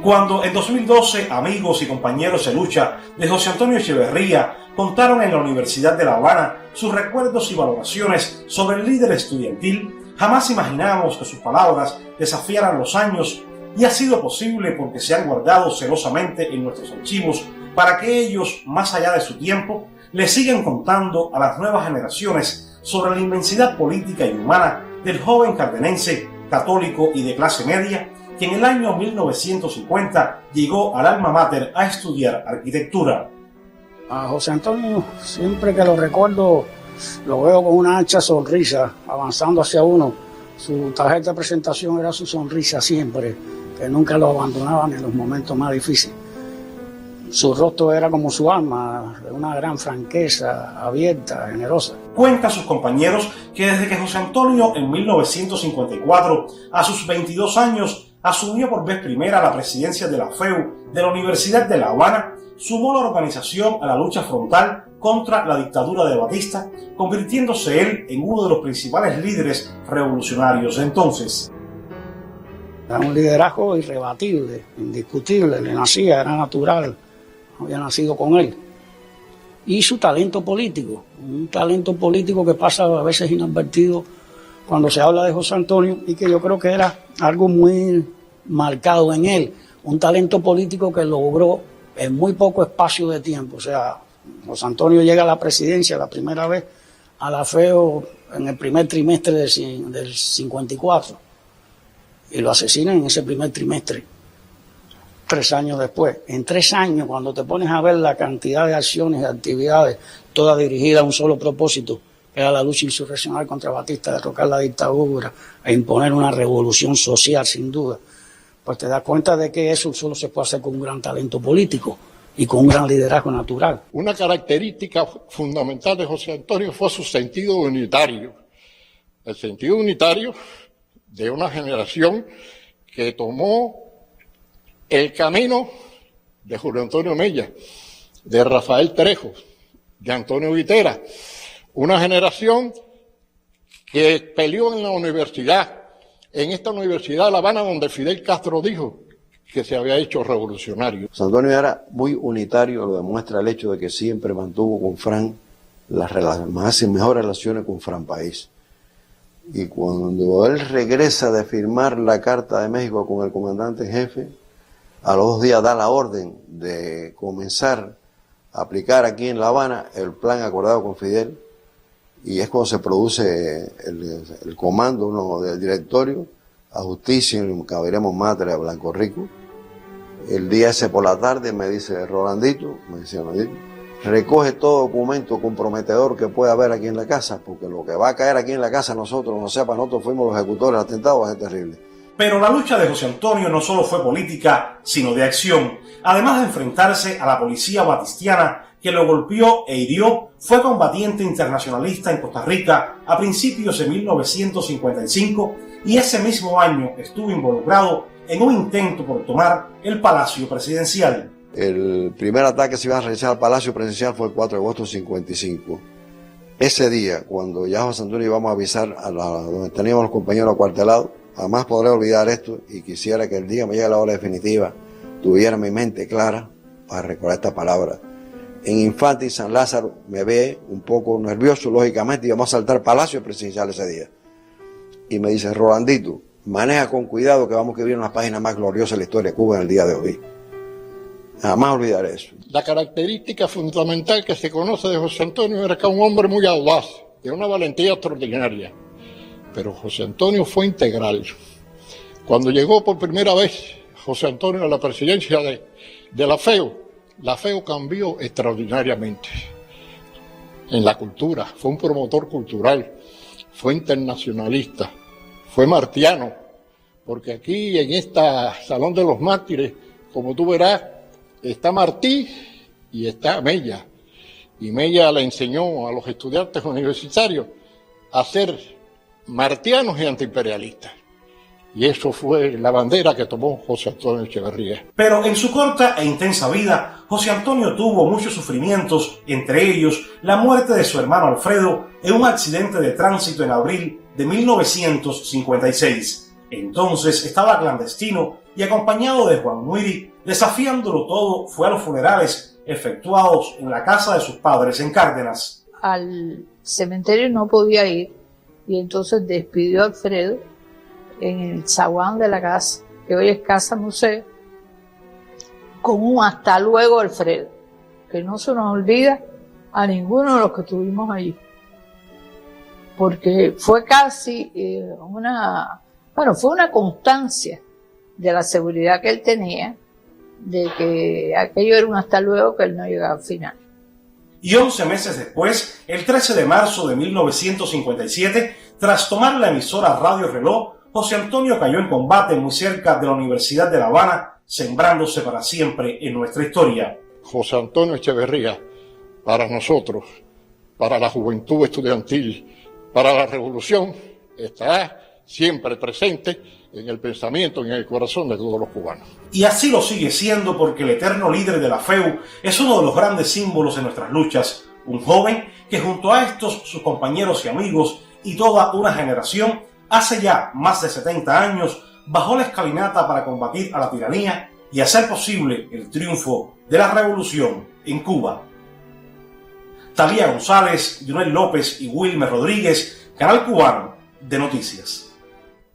Cuando en 2012 amigos y compañeros de lucha de José Antonio Echeverría contaron en la Universidad de La Habana sus recuerdos y valoraciones sobre el líder estudiantil, jamás imaginamos que sus palabras desafiaran los años, y ha sido posible porque se han guardado celosamente en nuestros archivos para que ellos, más allá de su tiempo, le sigan contando a las nuevas generaciones sobre la inmensidad política y humana del joven cardenense, católico y de clase media, que en el año 1950 llegó al alma mater a estudiar arquitectura. A José Antonio, siempre que lo recuerdo, lo veo con una ancha sonrisa avanzando hacia uno. Su tarjeta de presentación era su sonrisa siempre, que nunca lo abandonaban en los momentos más difíciles. Su rostro era como su alma, de una gran franqueza, abierta, generosa. Cuentan sus compañeros que desde que José Antonio en 1954, a sus 22 años, asumió por vez primera la presidencia de la FEU de la Universidad de La Habana, sumó la organización a la lucha frontal contra la dictadura de Batista, convirtiéndose él en uno de los principales líderes revolucionarios de entonces. Era un liderazgo irrebatible, indiscutible, le nacía, era natural, había nacido con él. Y su talento político, un talento político que pasa a veces inadvertido cuando se habla de José Antonio, y que yo creo que era algo muy marcado en él, un talento político que logró en muy poco espacio de tiempo. O sea, José Antonio llega a la presidencia la primera vez a la FEO en el primer trimestre del 54 y lo asesinan en ese primer trimestre, 3 años después. En 3 años, cuando te pones a ver la cantidad de acciones y actividades, todas dirigidas a un solo propósito, que era la lucha insurreccional contra Batista, derrocar la dictadura e imponer una revolución social, sin duda, pues te das cuenta de que eso solo se puede hacer con un gran talento político y con un gran liderazgo natural. Una característica fundamental de José Antonio fue su sentido unitario. El sentido unitario de una generación que tomó el camino de Julio Antonio Mella, de Rafael Trejo, de Antonio Vitera. Una generación que peleó en la universidad, en esta Universidad de La Habana, donde Fidel Castro dijo que se había hecho revolucionario. José Antonio era muy unitario, lo demuestra el hecho de que siempre mantuvo con Fran las mejores relaciones con Fran País. Y cuando él regresa de firmar la Carta de México con el comandante en jefe, a los 2 días da la orden de comenzar a aplicar aquí en La Habana el plan acordado con Fidel, y es cuando se produce el comando del directorio a justicia en el Caballería Montmartre a Blanco Rico. El día ese por la tarde me dice Rolandito, recoge todo documento comprometedor que pueda haber aquí en la casa, porque lo que va a caer aquí en la casa nosotros, no sepa, nosotros fuimos los ejecutores del atentado, va a ser terrible. Pero la lucha de José Antonio no solo fue política, sino de acción. Además de enfrentarse a la policía batistiana que lo golpeó e hirió, fue combatiente internacionalista en Costa Rica a principios de 1955, y ese mismo año estuvo involucrado en un intento por tomar el Palacio Presidencial. El primer ataque que se iba a realizar al Palacio Presidencial fue el 4 de agosto de 55. Ese día, cuando ya José Antonio íbamos a avisar donde teníamos los compañeros acuartelados, jamás podré olvidar esto, y quisiera que el día me llegue la hora definitiva tuviera mi mente clara para recordar esta palabra. En Infante y San Lázaro me ve un poco nervioso, lógicamente, íbamos a saltar Palacio Presidencial ese día. Y me dice, Rolandito, maneja con cuidado que vamos a escribir una página más gloriosa de la historia de Cuba en el día de hoy. Jamás olvidaré eso. La característica fundamental que se conoce de José Antonio era que era un hombre muy audaz, de una valentía extraordinaria. Pero José Antonio fue integral. Cuando llegó por primera vez José Antonio a la presidencia de la FEO cambió extraordinariamente en la cultura. Fue un promotor cultural, fue internacionalista, fue martiano, porque aquí en este Salón de los Mártires, como tú verás, está Martí y está Mella. Y Mella le enseñó a los estudiantes universitarios a ser martianos y antiimperialistas. Y eso fue la bandera que tomó José Antonio Echeverría. Pero en su corta e intensa vida, José Antonio tuvo muchos sufrimientos, entre ellos la muerte de su hermano Alfredo en un accidente de tránsito en abril de 1956. Entonces estaba clandestino y acompañado de Juan Muiri, desafiándolo todo, fue a los funerales efectuados en la casa de sus padres en Cárdenas. Al cementerio no podía ir y entonces despidió a Alfredo en el zaguán de la casa, que hoy es Casa Museo, con un hasta luego, Alfredo, que no se nos olvida a ninguno de los que estuvimos allí, porque fue casi fue una constancia de la seguridad que él tenía, de que aquello era un hasta luego, que él no llegaba al final. Y 11 meses después, el 13 de marzo de 1957, tras tomar la emisora Radio Reloj, José Antonio cayó en combate muy cerca de la Universidad de La Habana, sembrándose para siempre en nuestra historia. José Antonio Echeverría, para nosotros, para la juventud estudiantil, para la revolución, estará siempre presente en el pensamiento y en el corazón de todos los cubanos. Y así lo sigue siendo, porque el eterno líder de la FEU es uno de los grandes símbolos de nuestras luchas, un joven que junto a estos sus compañeros y amigos y toda una generación, hace ya más de 70 años, bajó la escalinata para combatir a la tiranía y hacer posible el triunfo de la revolución en Cuba. Talía González, Junel López y Wilmer Rodríguez, Canal Cubano de Noticias.